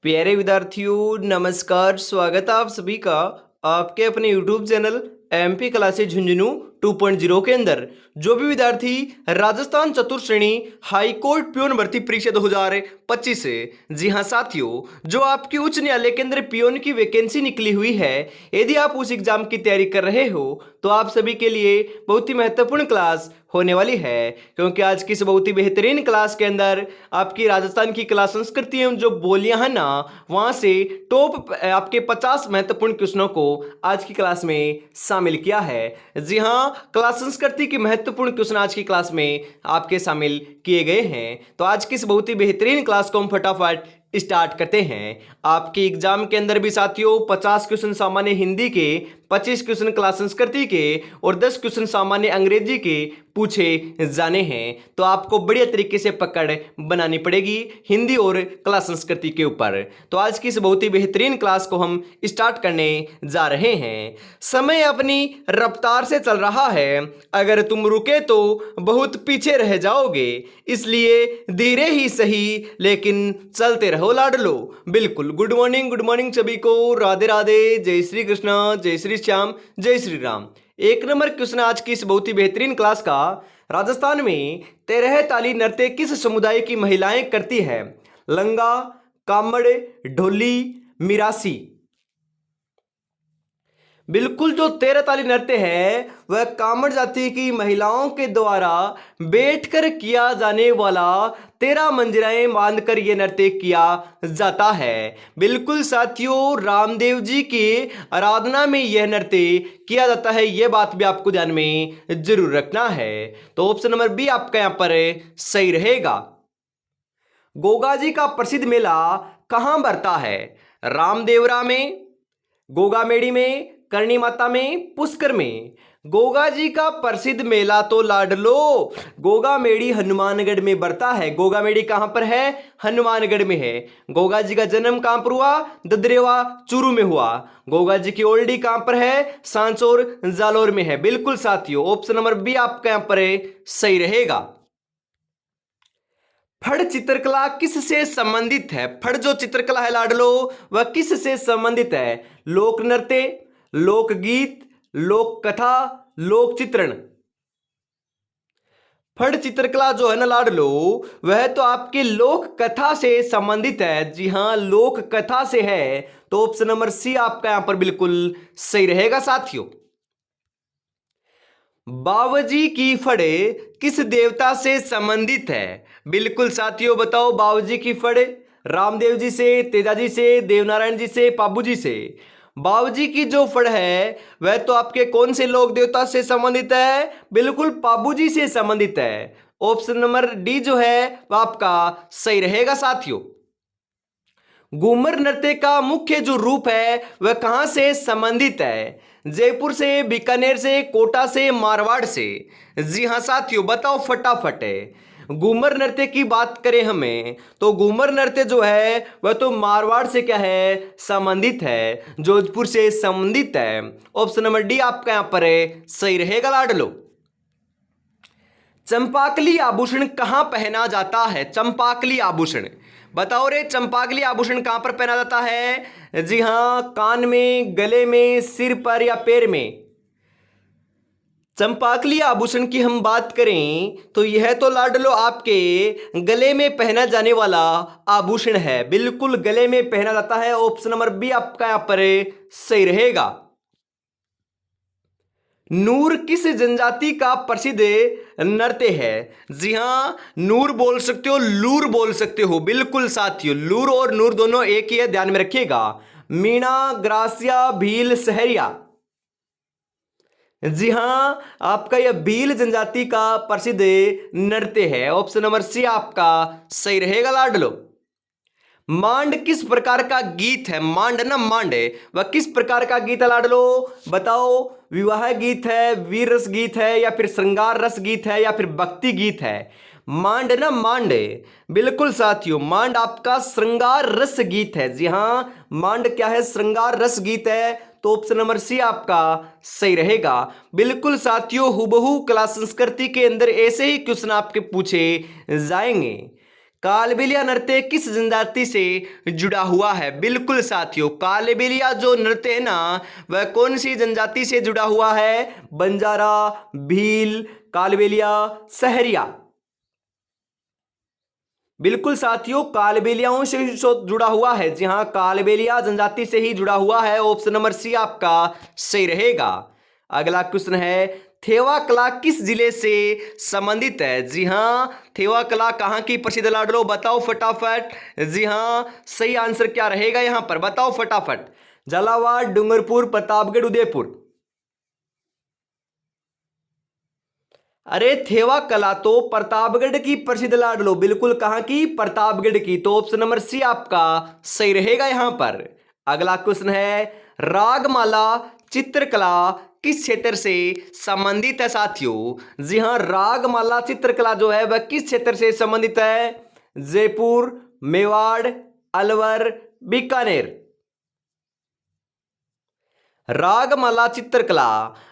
प्यारे विद्यार्थियों नमस्कार। स्वागत है आप सभी का आपके अपने YouTube channel MP classes Jhunjhunu 2.0 के अंदर। जो भी विद्यार्थी राजस्थान चतुर्थ श्रेणी हाई कोर्ट पियोन भर्ती परीक्षा 2025 से, जी हाँ साथियों, जो आपकी उच्च न्यायालय के अंदर पियोन की वैकेंसी निकली हुई है, यदि आप उस एग्जाम की तैयारी कर रहे हो तो आप सभी के लिए बहुत ही महत्वपूर्ण क्लास होने वाली है। क्योंकि आज की इस बहुत ही बेहतरीन क्लास के अंदर आपकी राजस्थान की कला संस्कृति एवं जो बोलियां हैं ना, वहां से टॉप आपके 50 महत्वपूर्ण क्वेश्चनों को आज की क्लास में शामिल किया है। जी हाँ, कला संस्कृति के महत्वपूर्ण क्वेश्चन आज की क्लास में आपके शामिल किए गए हैं। तो आज की इस बहुत ही बेहतरीन क्लास को हम फटाफट स्टार्ट करते हैं। आपके एग्जाम के अंदर भी साथियों 50 क्वेश्चन सामान्य हिंदी के, 25 क्वेश्चन कला संस्कृति के और 10 क्वेश्चन सामान्य अंग्रेजी के पूछे जाने हैं। तो आपको बढ़िया तरीके से पकड़ बनानी पड़ेगी हिंदी और कला संस्कृति के ऊपर। तो आज की इस बहुत ही बेहतरीन क्लास को हम स्टार्ट करने जा रहे हैं। समय अपनी रफ्तार से चल रहा है, अगर तुम रुके तो बहुत पीछे रह जाओगे, इसलिए धीरे ही सही लेकिन चलते रहो लाडलो। बिल्कुल। गुड मॉर्निंग सभी को, राधे राधे, जय श्री कृष्ण, जय श्री श्याम, जय श्री राम। एक नंबर क्वेश्चन आज की इस बहुत ही बेहतरीन क्लास का। राजस्थान में 13 ताली नृत्य किस समुदाय की महिलाएं करती है? लंगा, कामड़, ढोली, मिरासी। बिल्कुल, जो 13 ताली नृत्य है वह कामड़ जाति की महिलाओं के द्वारा बैठकर किया जाने वाला 13 मंजिलाएं बांधकर यह नृत्य किया जाता है। बिल्कुल साथियों, रामदेव जी की आराधना में यह नृत्य किया जाता है, यह बात भी आपको ध्यान में जरूर रखना है। तो ऑप्शन नंबर बी आपका यहां पर सही रहेगा। गोगा जी का प्रसिद्ध मेला कहां भरता है? रामदेवरा में, गोगामेड़ी में, करणी माता में, पुष्कर में। गोगा जी का प्रसिद्ध मेला तो लाडलो गोगामेड़ी हनुमानगढ़ में बढ़ता है। गोगामेड़ी कहां पर है? हनुमानगढ़ में है। गोगा जी का जन्म कहां पर हुआ? ददरेवा चूरू में हुआ। गोगा जी की ओल्डी कहां पर है? सांचौर जालोर में है। बिल्कुल साथियों, ऑप्शन नंबर बी आपका यहां पर सही रहेगा। फड़ चित्रकला किससे संबंधित है? फड़ जो चित्रकला है लाडलो वह किससे संबंधित है? लोक नृत्य, लोकगीत, लोक कथा, लोक चित्रण। फड़ चित्रकला जो है ना लाडलो, वह तो आपकी लोक कथा से संबंधित है। जी हां, लोक कथा से है। तो ऑप्शन नंबर सी आपका यहां पर बिल्कुल सही रहेगा साथियों। बावजी की फड़ किस देवता से संबंधित है? बिल्कुल साथियों, बताओ बावजी की फड़ रामदेव जी से, तेजाजी से, देवनारायण जी से, पाबू जी से। बावजी की जो फड़ है वह तो आपके कौन से लोक देवता से संबंधित है? बिल्कुल पाबू जी से संबंधित है। ऑप्शन नंबर डी जो है वह आपका सही रहेगा साथियों। घूमर नृत्य का मुख्य जो रूप है वह कहां से संबंधित है? जयपुर से, बीकानेर से, कोटा से, मारवाड़ से। जी हां साथियों, बताओ फटाफट है। घूमर नृत्य की बात करें हमें तो घूमर नृत्य जो है वह तो मारवाड़ से क्या है? संबंधित है, जोधपुर से संबंधित है। ऑप्शन नंबर डी आपका यहां पर सही रहेगा लाडलो। चंपाकली आभूषण कहां पहना जाता है? चंपाकली आभूषण बताओ रे, चंपाकली आभूषण कहां पर पहना जाता है? जी हां, कान में, गले में, सिर पर या पैर में। चंपाकली आभूषण की हम बात करें तो यह तो लाडलो आपके गले में पहना जाने वाला आभूषण है। बिल्कुल गले में पहना जाता है। ऑप्शन नंबर बी आपका यहां पर सही रहेगा। नूर किस जनजाति का प्रसिद्ध नृत्य है? जी हां, नूर बोल सकते हो, लूर बोल सकते हो। बिल्कुल साथियों, लूर और नूर दोनों एक ही है, ध्यान में रखिएगा। मीणा, ग्रासिया, भील, सहरिया। जी हां, आपका यह भील जनजाति का प्रसिद्ध नृत्य है। ऑप्शन नंबर सी आपका सही रहेगा लाडलो। मांड किस प्रकार का गीत है? मांड ना मांड वह किस प्रकार का गीत है लाडलो? बताओ, विवाह गीत है, वीर रस गीत है, या फिर श्रृंगार रस गीत है, या फिर भक्ति गीत है? मांड ना मांड। बिल्कुल साथियों, मांड आपका श्रृंगार रस गीत है। जी हां, मांड क्या है? श्रृंगार रस गीत है। तो ऑप्शन नंबर सी आपका सही रहेगा। बिल्कुल साथियों, हुबहू कला संस्कृति के अंदर ऐसे ही क्वेश्चन आपके पूछे जाएंगे। कालबेलिया नृत्य किस जनजाति से जुड़ा हुआ है? बिल्कुल साथियों, कालबेलिया जो नृत्य है ना, वह कौन सी जनजाति से जुड़ा हुआ है? बंजारा, भील, कालबेलिया, सहरिया। बिल्कुल साथियों, कालबेलियाओं से जुड़ा हुआ है। जी हां, कालबेलिया जनजाति से ही जुड़ा हुआ है। ऑप्शन नंबर सी आपका सही रहेगा। अगला क्वेश्चन है, थेवा कला किस जिले से संबंधित है? जी हां, थेवा कला कहां की प्रसिद्ध लाडलो? बताओ फटाफट। जी हां, सही आंसर क्या रहेगा यहां पर? बताओ फटाफट। झालावाड़, डूंगरपुर, प्रतापगढ़, उदयपुर। अरे थेवा कला तो प्रतापगढ़ की प्रसिद्ध लाडलो। बिल्कुल कहां की? प्रतापगढ़ की। तो ऑप्शन नंबर सी आपका सही रहेगा यहां पर। अगला क्वेश्चन है, रागमाला चित्रकला किस क्षेत्र से संबंधित है साथियों? जी हां, रागमाला चित्रकला जो है वह किस क्षेत्र से संबंधित है? जयपुर, मेवाड़, अलवर, बीकानेर। रागमाला चित्रकला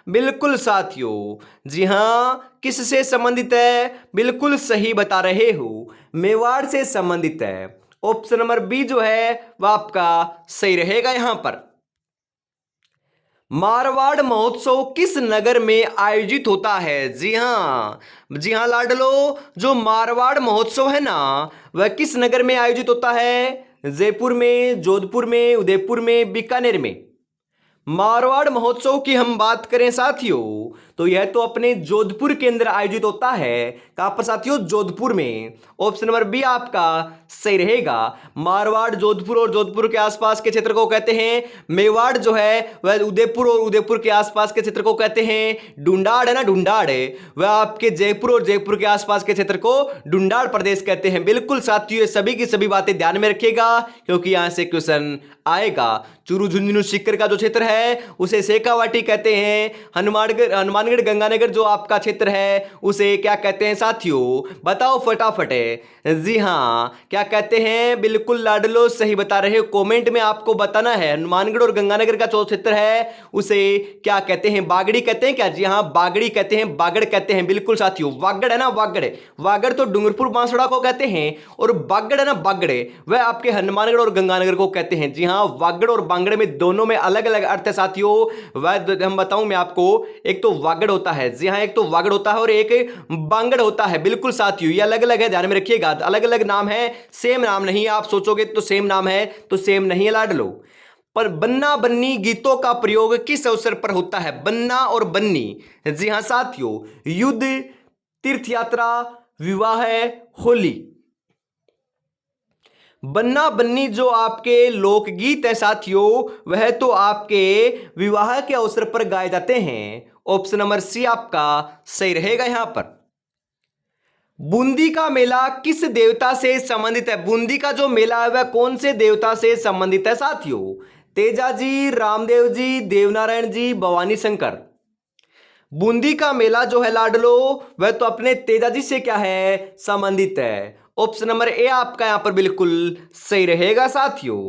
बिल्कुल साथियों, जी हां, किससे संबंधित है? बिल्कुल सही बता रहे हो, मेवाड़ से संबंधित है। ऑप्शन नंबर बी जो है वह आपका सही रहेगा यहां पर। मारवाड़ महोत्सव किस नगर में आयोजित होता है? जी हां, जी हां लाडलो, जो मारवाड़ महोत्सव है ना, वह किस नगर में आयोजित होता है? जयपुर में, जोधपुर में, उदयपुर में, बीकानेर में। मारवाड़ महोत्सव की हम बात करें साथियों, तो यह तो अपने जोधपुर के अंदर आयोजित होता है। कहां पर साथियों? जोधपुर में। ऑप्शन नंबर बी आपका सही रहेगा। मारवाड़ जोधपुर और जोधपुर के आसपास के क्षेत्र को कहते हैं मेवाड़, जो है वह उदयपुर और उदयपुर के आसपास के क्षेत्र को कहते हैं डुंडाड़, है ना, डुंडाड़ है वह आपके जयपुर और जयपुर के आसपास के क्षेत्र को डुंडाड़ प्रदेश कहते हैं। बिल्कुल साथियों, ये सभी की सभी बातें ध्यान में रखिएगा, क्योंकि यहां से क्वेश्चन आएगा। चूरू, झुंझुनू, सीकर का जो क्षेत्र है उसे शेखावाटी कहते हैं। हनुमानगढ़ गंगानगर जो आपका क्षेत्र है उसे क्या कहते हैं साथियों? बताओ फटाफट। जी हां, क्या कहते हैं? बिल्कुल लाडलो सही बता रहे हो, कमेंट में आपको बताना है। हनुमानगढ़ और गंगानगर का जो क्षेत्र है उसे क्या कहते हैं? बागड़ी कहते हैं क्या? जी हां, बागड़ी कहते हैं, बागड़ कहते हैं। बिल्कुल साथियों, वागड़ है ना, वागड़। वागड़ तो डूंगरपुर बांसवाड़ा को कहते हैं, और बागड़ है ना, बागड़, वह आपके हनुमानगढ़ और गंगानगर को कहते हैं। जी हां, वागड़ और बांगड़ में दोनों में अलग अलग अर्थ है साथियों। वह हम बताऊं मैं आपको, एक तो वागड़ होता है, जी हां, एक तो वागड़ होता है और एक बांगड़ होता है। बिल्कुल साथियों, ये अलग अलग है, ध्यान में रखिएगा। अलग अलग नाम है, सेम नाम नहीं है। आप सोचोगे तो सेम नाम है, तो सेम नहीं है लाडलो। पर बन्ना बन्नी गीतों का प्रयोग किस अवसर पर होता है? बन्ना और बन्नी, जी हां साथियों, युद्ध, तीर्थ यात्रा, विवाह, होली। बन्ना बन्नी जो आपके लोकगीत है साथियों, वह तो आपके विवाह के अवसर पर गाए जाते हैं। ऑप्शन नंबर सी आपका सही रहेगा यहां पर। बूंदी का मेला किस देवता से संबंधित है? बूंदी का जो मेला है वह कौन से देवता से संबंधित है साथियों? तेजा जी, रामदेव जी, देवनारायण जी, भवानी शंकर। बूंदी का मेला जो है लाडलो, वह तो अपने तेजाजी से क्या है? संबंधित है। ऑप्शन नंबर ए आपका यहां पर बिल्कुल सही रहेगा साथियों।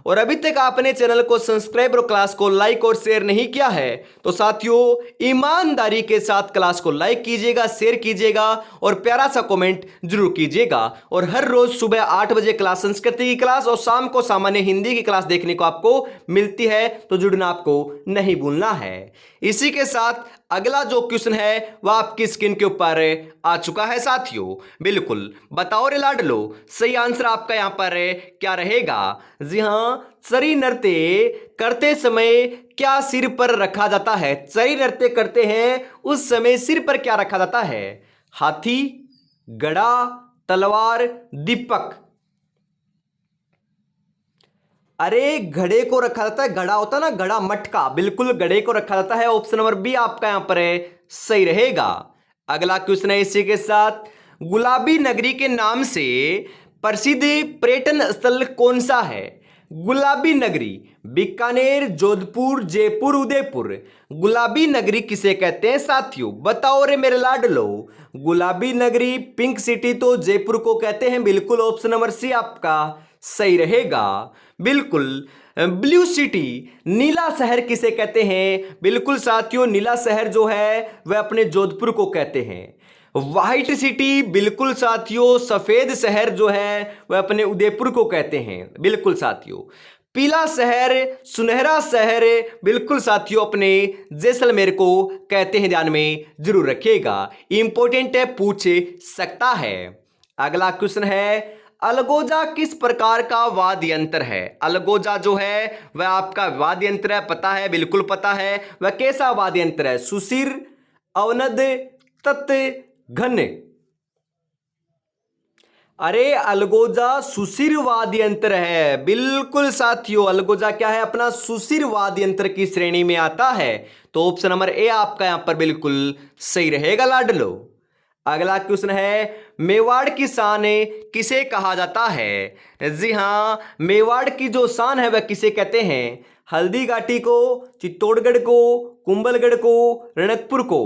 और अभी तक आपने चैनल को सब्सक्राइब और क्लास को लाइक और शेयर नहीं किया है तो साथियों ईमानदारी के साथ क्लास को लाइक कीजिएगा, शेयर कीजिएगा और प्यारा सा कमेंट जरूर कीजिएगा। और हर रोज सुबह 8 बजे क्लास संस्कृत की क्लास और शाम को सामान्य हिंदी की क्लास देखने को आपको मिलती है, तो जुड़ना आपको नहीं भूलना है। इसी के साथ अगला जो क्वेश्चन है वह आपकी स्क्रीन के ऊपर आ चुका है साथियों। बिल्कुल बताओ रे लाडलो, सही आंसर आपका यहां पर क्या रहेगा? जी हां, चरी नृत्य करते समय क्या सिर पर रखा जाता है? चरी नृत्य करते हैं उस समय सिर पर क्या रखा जाता है? हाथी, गड़ा, तलवार, दीपक। अरे घड़े को रखा जाता है, घड़ा होता है ना, घड़ा, मटका, बिल्कुल घड़े को रखा जाता है। ऑप्शन नंबर बी आपका यहां पर सही रहेगा। अगला क्वेश्चन है इसी के साथ, गुलाबी नगरी के नाम से प्रसिद्ध पर्यटन स्थल कौन सा है? गुलाबी नगरी, बीकानेर, जोधपुर, जयपुर, उदयपुर। गुलाबी नगरी किसे कहते हैं साथियों? बताओ रे मेरे लाडलो। गुलाबी नगरी, पिंक सिटी तो जयपुर को कहते हैं। बिल्कुल ऑप्शन नंबर सी आपका सही रहेगा। बिल्कुल ब्लू सिटी, नीला शहर किसे कहते हैं? बिल्कुल साथियों, नीला शहर जो है वह अपने जोधपुर को कहते हैं। व्हाइट सिटी, बिल्कुल साथियों, सफेद शहर जो है वह अपने उदयपुर को कहते हैं, बिल्कुल साथियों। पीला शहर, सुनहरा शहर, बिल्कुल साथियों अपने जैसलमेर को कहते हैं, ध्यान में जरूर रखिएगा, इंपॉर्टेंट है, पूछ सकता है। अगला क्वेश्चन है, अलगोजा किस प्रकार का वाद्य यंत्र है? अलगोजा जो है वह आपका वाद्य यंत्र है, पता है, बिल्कुल पता है। वह कैसा वाद्य यंत्र है? सुशिर, अवनद, तत्, घन। अरे अलगोजा सुशिर वाद्य यंत्र है, बिल्कुल साथियों। अलगोजा क्या है? अपना सुशिर वाद्य यंत्र की श्रेणी में आता है। तो ऑप्शन नंबर ए आपका यहां पर बिल्कुल सही रहेगा लाडलो। अगला क्वेश्चन है, मेवाड़ की शान किसे कहा जाता है? जी हां, मेवाड़ की जो शान है वह किसे कहते हैं? हल्दी घाटी को, चित्तौड़गढ़ को, कुंभलगढ़ को, रणकपुर को।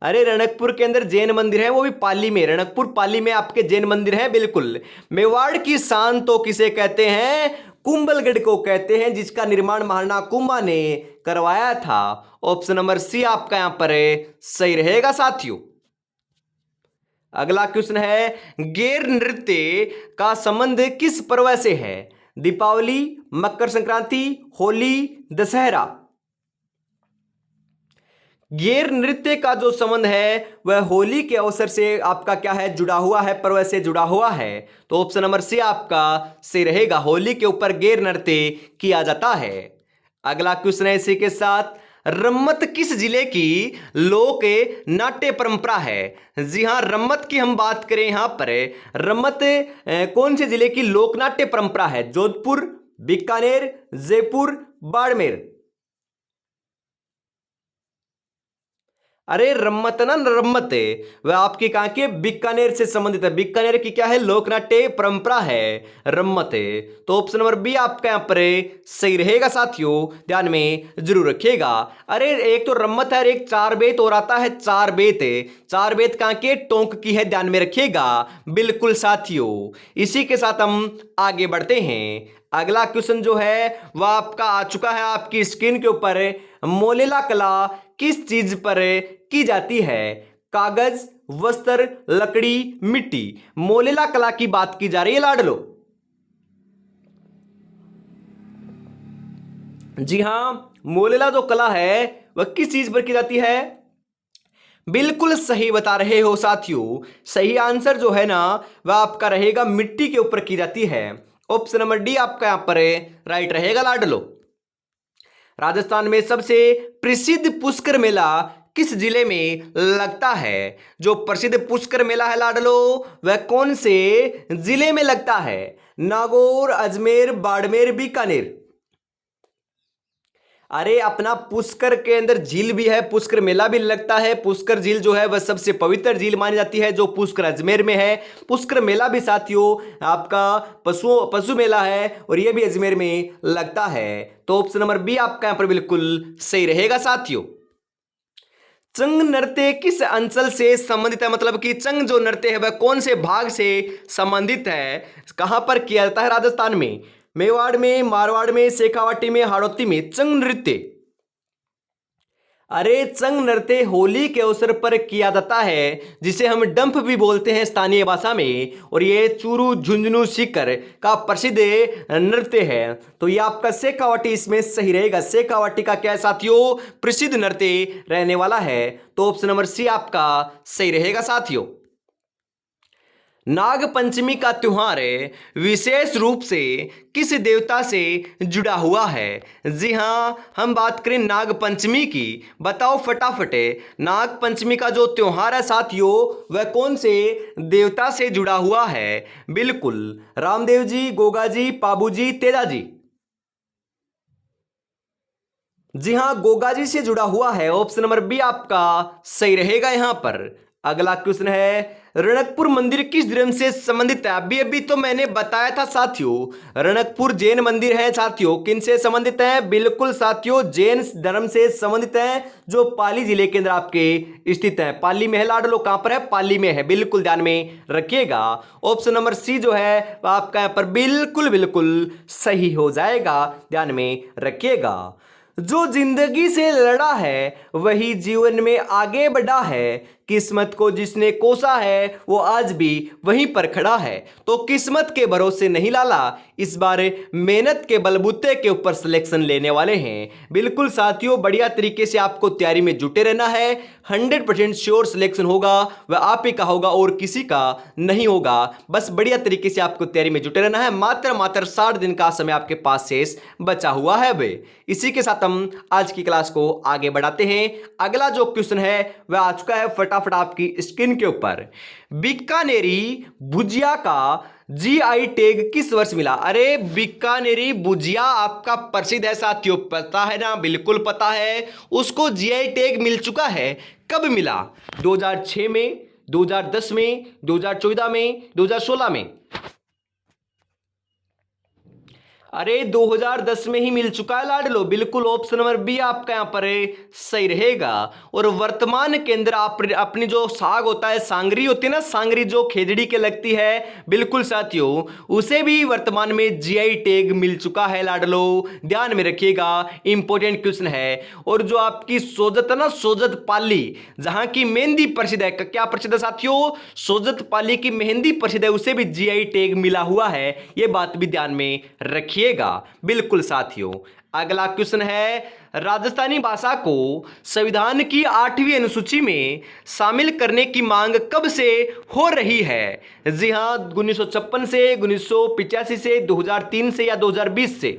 अरे रणकपुर के अंदर जैन मंदिर है, वो भी पाली में, रणकपुर पाली में आपके जैन मंदिर है, बिल्कुल। मेवाड़ की शान तो किसे कहते हैं? कुंभलगढ़ को कहते हैं, जिसका निर्माण महाराणा कुंभा ने करवाया था। ऑप्शन नंबर सी आपका यहां पर सही रहेगा साथियों। अगला क्वेश्चन है, गेर नृत्य का संबंध किस पर्व से है? दीपावली, मकर संक्रांति, होली, दशहरा। गेर नृत्य का जो संबंध है वह होली के अवसर से आपका क्या है? जुड़ा हुआ है, पर्व से जुड़ा हुआ है। तो ऑप्शन नंबर सी आपका सही रहेगा, होली के ऊपर गेर नृत्य किया जाता है। अगला क्वेश्चन है इसी के साथ, रम्मत किस जिले की लोक नाट्य परंपरा है? जी हां, रम्मत की हम बात करें यहां पर, रम्मत कौन से जिले की लोक नाट्य परंपरा है? जोधपुर, बीकानेर, जयपुर, बाड़मेर। अरे रम्मत ना, रम्मत वह आपकी कहां की? बीकानेर से संबंधित है। बीकानेर की क्या है? लोकनाट्य परंपरा है रम्मत। तो ऑप्शन नंबर बी आपका यहां पर सही रहेगा साथियों, ध्यान में जरूर रखिएगा। अरे एक तो रम्मत है और एक चार बेत और आता है, चार बेत। चार बेत कहां के? टोंक की है, ध्यान में रखिएगा, बिल्कुल साथियों। इसी के साथ हम आगे बढ़ते हैं। अगला क्वेश्चन जो है वह आपका आ चुका है आपकी स्क्रीन के ऊपर। मोलेला कला किस चीज पर की जाती है? कागज, वस्त्र, लकड़ी, मिट्टी। मोलेला कला की बात की जा रही है लाडलो। जी हां, मोलेला जो कला है वह किस चीज पर की जाती है? बिल्कुल सही बता रहे हो साथियों। सही आंसर जो है ना वह आपका रहेगा मिट्टी के ऊपर की जाती है। ऑप्शन नंबर डी आपका यहां पर राइट रहेगा लाडलो। राजस्थान में सबसे प्रसिद्ध पुष्कर मेला किस जिले में लगता है? जो प्रसिद्ध पुष्कर मेला है लाडलो वह कौन से जिले में लगता है? नागौर, अजमेर, बाड़मेर, बीकानेर। अरे अपना पुष्कर के अंदर झील भी है, पुष्कर मेला भी लगता है। पुष्कर झील जो है वह सबसे पवित्र झील मानी जाती है, जो पुष्कर अजमेर में है। पुष्कर मेला भी साथियों आपका पशु मेला है और यह भी अजमेर में लगता है। तो ऑप्शन नंबर बी आपका यहां पर बिल्कुल सही रहेगा साथियों। चंग नृत्य किस अंचल से संबंधित है? मतलब कि चंग जो नृत्य है वह कौन से भाग से संबंधित है? कहां पर किया जाता है? राजस्थान में, मेवाड़ में, मारवाड़ में, शेखावाटी में, हाड़ौती में। चंग नृत्य, अरे चंग नृत्य होली के अवसर पर किया जाता है, जिसे हम डंफ भी बोलते हैं स्थानीय भाषा में, और ये चूरू, झुंझुनू, सीकर का प्रसिद्ध नृत्य है। तो ये आपका शेखावाटी इसमें सही रहेगा। शेखावाटी का क्या है साथियों? प्रसिद्ध नृत्य रहने वाला है। तो ऑप्शन नंबर सी आपका सही रहेगा साथियों। नाग पंचमी का त्योहार विशेष रूप से किस देवता से जुड़ा हुआ है? जी हां, हम बात करें नाग पंचमी की, बताओ फटाफट। नाग पंचमी का जो त्योहार है साथियों वह कौन से देवता से जुड़ा हुआ है? बिल्कुल रामदेव जी, गोगा जी, पाबू जी, तेजा जी। जी हां, गोगा जी से जुड़ा हुआ है। ऑप्शन नंबर बी आपका सही रहेगा यहां पर। अगला क्वेश्चन है, रणकपुर मंदिर किस धर्म से संबंधित है? अभी अभी तो मैंने बताया था साथियों, रणकपुर जैन मंदिर है साथियों। किन से संबंधित है? बिल्कुल साथियों, जैन धर्म से संबंधित है, जो पाली जिले के अंदर आपके स्थित है। पाली में है लाडलो, कहां पर है? पाली में है, बिल्कुल ध्यान में रखिएगा। ऑप्शन नंबर सी जो है वह आपका यहां पर बिल्कुल बिल्कुल सही हो जाएगा, ध्यान में रखिएगा। जो जिंदगी से लड़ा है वही जीवन में आगे बढ़ा है। किस्मत को जिसने कोसा है वो आज भी वहीं पर खड़ा है। तो किस्मत के भरोसे नहीं लाला, इस बार मेहनत के बलबूते के ऊपर सिलेक्शन लेने वाले हैं। बिल्कुल साथियों, बढ़िया तरीके से आपको तैयारी में जुटे रहना है। 100% श्योर सिलेक्शन होगा, वह आप ही का होगा और किसी का नहीं होगा। बस बढ़िया तरीके से आपको तैयारी में जुटे रहना है। मात्र 60 दिन का समय आपके पास शेष बचा हुआ है। बे इसी के साथ हम आज की क्लास को आगे बढ़ाते हैं। अगला जो क्वेश्चन है वह आ चुका है फटाफट आपकी स्क्रीन के ऊपर। बीकानेरी भुजिया का जीआई टैग किस वर्ष मिला? अरे बीकानेरी भुजिया आपका प्रसिद्ध है साथियों, पता है ना? बिल्कुल पता है, उसको जीआई टैग मिल चुका है। कब मिला? 2006 में, 2010 में, 2014 में, 2016 में? अरे 2010 में ही मिल चुका है लाडलो। बिल्कुल ऑप्शन नंबर बी आपका यहां पर सही रहेगा। और वर्तमान के अंदर आप अपनी जो साग होता है, सांगरी होती है ना, सांगरी जो खेजड़ी के लगती है, बिल्कुल साथियों, उसे भी वर्तमान में जीआई टैग मिल चुका है लाडलो। ध्यान में रखिएगा, इंपॉर्टेंट क्वेश्चन है। और जो आपकी सोजत है ना, सोजत पाली, जहां की मेहंदी प्रसिद्ध है, क्या प्रसिद्ध है साथियों? सोजत पाली की मेहंदी प्रसिद्ध है, उसे भी जीआई टैग मिला हुआ है। यह बात भी ध्यान में रखिए। बिल्कुल साथियों, अगला क्वेश्चन है, राजस्थानी भाषा को संविधान की 8वीं अनुसूची में शामिल करने की मांग कब से हो रही है? जी हां, 1956 से, 1985 से, 2003 से या 2020 से?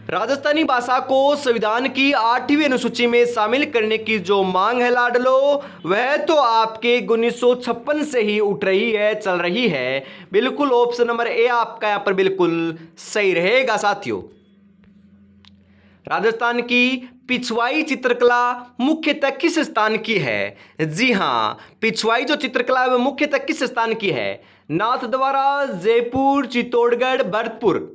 राजस्थानी भाषा को संविधान की 8वीं अनुसूची में शामिल करने की जो मांग है लाडलो, वह तो आपके 1956 से ही उठ रही है, चल रही है। बिल्कुल ऑप्शन नंबर ए आपका यहां पर बिल्कुल सही रहेगा साथियों। राजस्थान की पिछवाई चित्रकला मुख्यतः किस स्थान की है? जी हां, पिछवाई जो चित्रकला है वह मुख्यतः किस स्थान की है? नाथद्वारा, जयपुर, चित्तौड़गढ़, भरतपुर?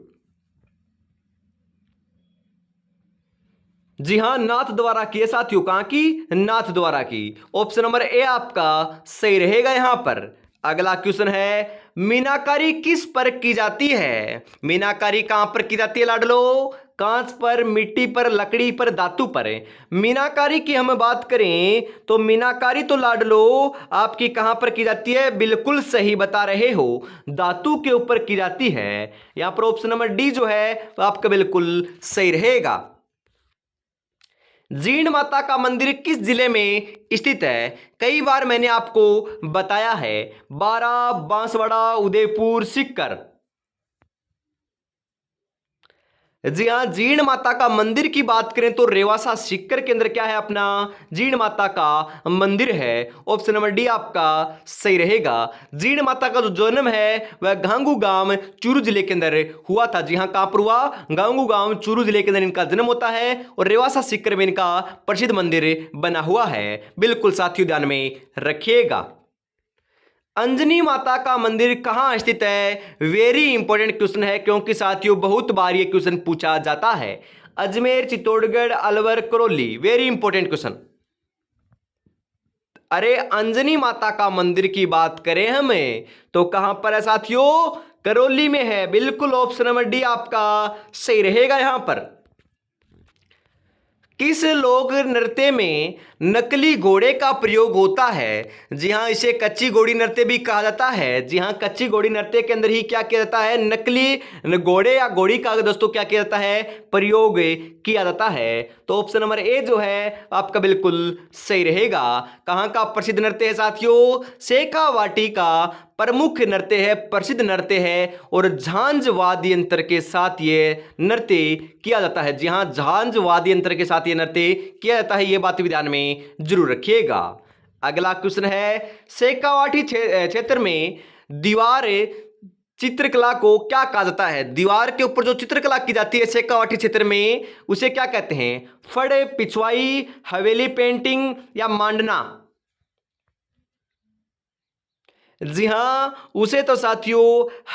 जी हां, नाथ द्वारा की है साथियों। कहां की? नाथ द्वारा की। ऑप्शन नंबर ए आपका सही रहेगा यहां पर। अगला क्वेश्चन है, मीनाकारी किस पर की जाती है? मीनाकारी कहां पर की जाती है लाडलो? कांच पर, मिट्टी पर, लकड़ी पर, धातु पर? मीनाकारी की हम बात करें तो मीनाकारी तो लाडलो आपकी कहां पर की जाती है? बिल्कुल सही बता रहे हो, धातु के ऊपर की जाती है। यहां पर ऑप्शन नंबर डी जो है तो आपका बिल्कुल सही रहेगा। जीण माता का मंदिर किस जिले में स्थित है? कई बार मैंने आपको बताया है, बारां, बांसवाड़ा, उदयपुर, सीकर? जी हाँ, जीण माता का मंदिर की बात करें तो रेवासा सीकर के अंदर क्या है अपना? जीण माता का मंदिर है। ऑप्शन नंबर डी आपका सही रहेगा। जीण माता का जो जन्म है वह गांगू गांव, चूरू जिले के अंदर हुआ था। जी हाँ, कहां पर हुआ? गांगू गांव, चूरू जिले के अंदर इनका जन्म होता है और रेवासा सीकर में इनका प्रसिद्ध मंदिर बना हुआ है। बिल्कुल साथियों, ध्यान में रखिएगा। अंजनी माता का मंदिर कहां स्थित है? वेरी इंपॉर्टेंट क्वेश्चन है, क्योंकि साथियों बहुत बार ये क्वेश्चन पूछा जाता है। Ajmer, Chittorgarh, Alwar, Karauli? Very important question. अरे अंजनी माता का मंदिर की बात करें हमें तो कहां पर है साथियों? करौली में है। बिल्कुल ऑप्शन नंबर डी आपका सही रहेगा यहां पर। किस लोक नृत्य में नकली घोड़े का प्रयोग होता है? जी हाँ, इसे कच्ची घोड़ी नृत्य भी कहा जाता है। जी हाँ, कच्ची घोड़ी नृत्य के अंदर ही क्या किया जाता है? नकली घोड़े या घोड़ी का दोस्तों क्या किया जाता है? प्रयोग किया जाता है। तो ऑप्शन नंबर ए जो है आपका बिल्कुल सही रहेगा। कहाँ का प्रसिद्ध नृत्य है साथियों? शेखावाटी का प्रमुख नृत्य है, प्रसिद्ध नृत्य है और झांझ वाद्य यंत्र के साथ ये नृत्य किया जाता है। जी हाँ, झांझ वाद्य यंत्र के साथ ये नृत्य किया जाता है। ये बात भी ध्यान में जरूर रखिएगा। अगला क्वेश्चन है, शेखावाटी क्षेत्र में दीवार चित्रकला को क्या कहा जाता है? दीवार के ऊपर जो चित्रकला की जाती है शेखावाटी क्षेत्र में, उसे क्या कहते हैं? फड़, पिछवाई, हवेली पेंटिंग या मांडना? जी हां, उसे तो साथियों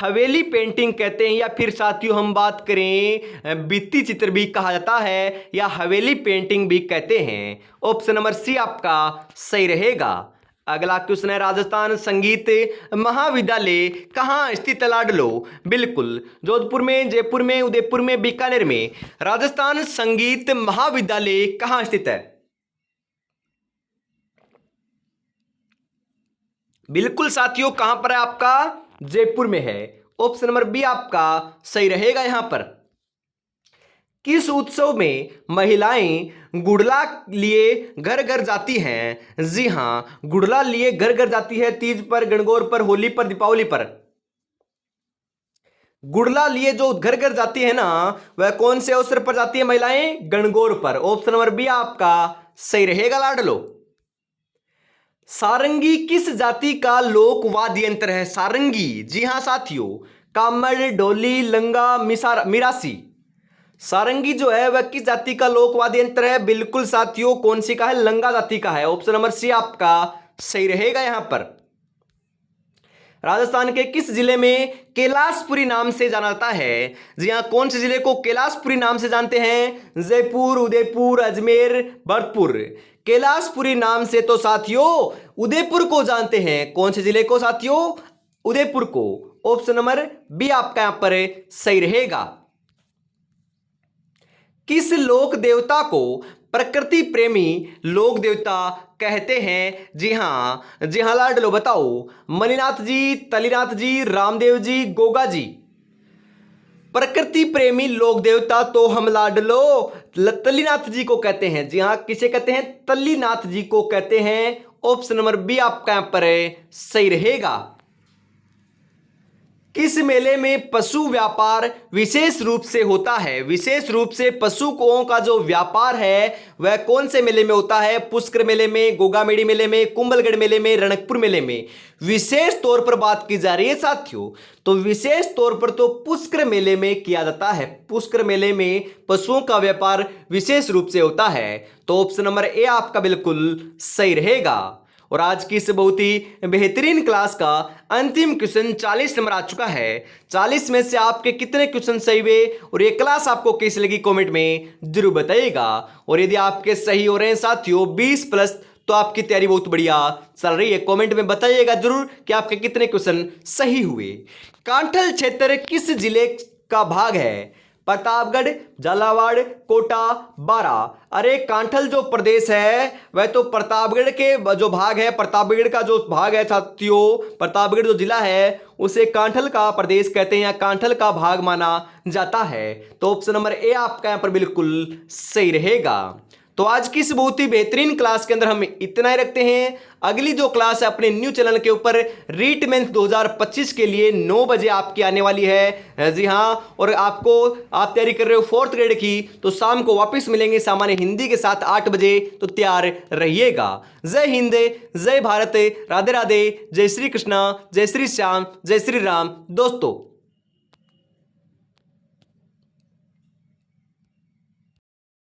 हवेली पेंटिंग कहते हैं, या फिर साथियों हम बात करें भित्ति चित्र भी कहा जाता है या हवेली पेंटिंग भी कहते हैं। ऑप्शन नंबर सी आपका सही रहेगा। अगला क्वेश्चन है, राजस्थान संगीत महाविद्यालय कहाँ स्थित है लाडलो? बिल्कुल जोधपुर में, जयपुर में, उदयपुर में, बीकानेर में। राजस्थान संगीत महाविद्यालय कहाँ स्थित है? बिल्कुल साथियों, कहां पर है आपका? जयपुर में है। ऑप्शन नंबर बी आपका सही रहेगा। यहां पर किस उत्सव में महिलाएं गुड़ला लिए घर घर जाती हैं? जी हां, गुड़ला लिए घर घर जाती है तीज पर, गणगौर पर, होली पर, दीपावली पर। गुड़ला लिए जो घर घर जाती है ना, वह कौन से अवसर पर जाती है महिलाएं? गणगौर पर। ऑप्शन नंबर बी आपका सही रहेगा लाडलो। सारंगी किस जाति का लोक वाद्य यंत्र है? सारंगी, जी हां साथियों, कामड़, डोली, लंगा, मिरासी। सारंगी जो है वह किस जाति का लोक वाद्य यंत्र है? बिल्कुल साथियों, कौन सी का है? लंगा जाति का है। ऑप्शन नंबर सी आपका सही रहेगा। यहां पर राजस्थान के किस जिले में कैलाशपुरी नाम से जाना जाता है? जी हां, कौन से जिले को कैलाशपुरी नाम से जानते हैं? जयपुर, उदयपुर, अजमेर, भरतपुर। कैलाशपुरी नाम से तो साथियों उदयपुर को जानते हैं। कौन से जिले को साथियों? उदयपुर को। ऑप्शन नंबर बी आपका यहां पर सही रहेगा। किस लोक देवता को प्रकृति प्रेमी लोक देवता कहते हैं? जी हां लाडलो, बताओ। मणिनाथ जी, तलीनाथ जी, रामदेव जी, गोगा जी। प्रकृति प्रेमी लोक देवता तो हम लाडलो तल्लीनाथ जी को कहते हैं। जी हां, किसे कहते हैं? तल्लीनाथ जी को कहते हैं। ऑप्शन नंबर बी आपका यहां पर सही रहेगा। किस मेले में पशु व्यापार विशेष रूप से होता है? विशेष रूप से पशुओं का जो व्यापार है वह कौन से मेले में होता है? पुष्कर मेले में, गोगामेड़ी मेले में, कुंभलगढ़ मेले में, रणकपुर मेले में। विशेष तौर पर बात की जा रही है साथियों, तो विशेष तौर पर तो पुष्कर मेले में किया जाता है। पुष्कर मेले में पशुओं का व्यापार विशेष रूप से होता है। तो ऑप्शन नंबर ए आपका बिल्कुल सही रहेगा। और आज की इस बहुत ही बेहतरीन क्लास का अंतिम क्वेश्चन 40 नंबर आ चुका है। 40 में से आपके कितने क्वेश्चन सही हुए और ये क्लास आपको कैसी लगी कमेंट में जरूर बताइएगा। और यदि आपके सही हो रहे हैं साथियों 20+ तो आपकी तैयारी बहुत बढ़िया चल रही है। कमेंट में बताइएगा जरूर कि आपके कितने क्वेश्चन सही हुए। कांठल क्षेत्र किस जिले का भाग है? प्रतापगढ़, झालावाड़, कोटा, बारा। अरे कांठल जो प्रदेश है वह तो प्रतापगढ़ के जो भाग है, प्रतापगढ़ का जो भाग है साथियों, प्रतापगढ़ जो जिला है उसे कांठल का प्रदेश कहते हैं या कांठल का भाग माना जाता है। तो ऑप्शन नंबर ए आपका यहां पर बिल्कुल सही रहेगा। तो आज की इस बहुत ही बेहतरीन क्लास के अंदर हम इतना ही रखते हैं। अगली जो क्लास है अपने न्यू चैनल के ऊपर रीट मेंस 2025 के लिए 9 बजे आपकी आने वाली है। जी हाँ, और आपको आप तैयारी कर रहे हो 4th ग्रेड की, तो शाम को वापस मिलेंगे सामान्य हिंदी के साथ 8 बजे, तो तैयार रहिएगा। जय हिंद, जय भारत, राधे राधे, जय श्री कृष्णा, जय श्री श्याम, जय श्री राम दोस्तों।